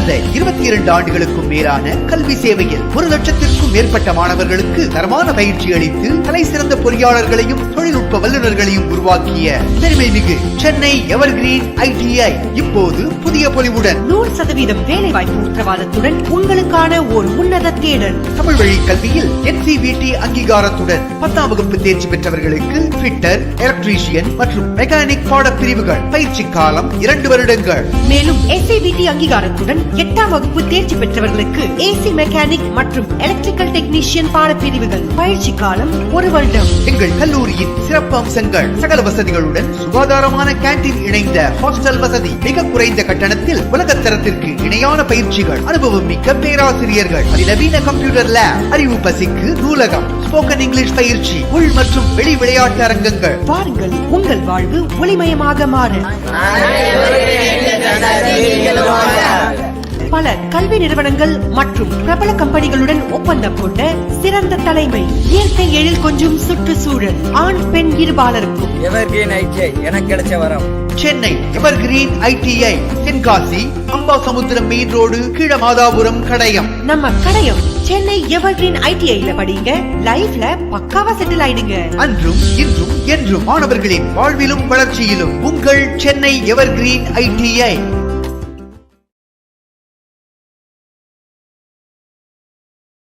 கடந்த 22 ஆண்டுகளுக்கும் மேலான கல்வி சேவையில் 1 லட்சத்திற்கும் மேற்பட்ட மாணவர்களுக்கு தரமான பயிற்சி அளித்து தலை சிறந்த பொறியாளர்களையும் தொழில்நுட்ப வல்லுநர்களையும் உருவாக்கிய பெருமை மிகு சென்னை எவர்கிரீன் ITI இப்போது புதிய பொலிவுடன் 100% வேலை வாய்ப்பு உத்தரவாதத்துடன் உங்களுக்கான ஒரு உன்னத தேடல். தமிழ் வழி கல்வியில் NCVT அங்கீகாரத்துடன் 10ஆம் வகுப்பு தேர்ச்சி பெற்றவர்களுக்கு ஃபிட்டர், எலக்ட்ரீஷியன் மற்றும் மெக்கானிக் பாடப்பிரிவுகள். பயிற்சி காலம் 2 வருடங்கள். மேலும் SABT அங்கீகாரத்துடன் 8ஆம் வகுப்பு தேர்ச்சி பெற்றவர்களுக்கு AC மெக்கானிக் மற்றும் எலக்ட்ரிக்கல் டெக்னீஷியன் பாடப்பிரிவுகள். பயிற்சி காலம் 1 வருடம். எங்கள் கல்லூரியின் சிறப்பு அம்சங்கள் சகல வசதிகளுடன் சுகாதாரமான கேண்டீன் இணைந்த ஹாஸ்டல் வசதி, மிக குறைந்த கட்டணத்தில் உலகத்தரத்திற்கு இணையான பயிற்சிகள், அனுபவம் மிக்க பேராசிரியர்கள், அதிநவீன கம்ப்யூட்டர் லேப், அறிவு பசிக்கு நூலகம், ஸ்போக்கன் இங்கிலீஷ் பயிற்சி, உள் மற்றும் வெளி விளையாட்டு அரங்கங்கள். வாருங்கள், உங்கள் வாழ்வு ஒளிமயமாக மாற. பல கல்வி நிறுவனங்கள் மற்றும் பிரபல கம்பெனிகளுடன் ஒப்பந்தம் கொண்ட சிறந்த தலைமை, இயற்கை எழில் கொஞ்சம் சுற்றுச்சூழல், ஆண் பெண் இருபாலருக்கும் எவர்கிரீன் ITI எனக்கு கிடைச்ச வரம். Chennai evergreen ITI, Tenkasi Ambasamudram main road, Keezhamathapuram, Kadayam. நம்ம கடையம் சென்னை எவர்கிரீன் ITI-ல படிங்க, லைஃப்ல பக்காவா செட்டில் ஆயிடுங்க. அன்றும் இன்றும் என்றும் மாணவர்களின் வாழ்விலும் வளர்ச்சியிலும் உங்கள் சென்னை எவர்கிரீன் ITI.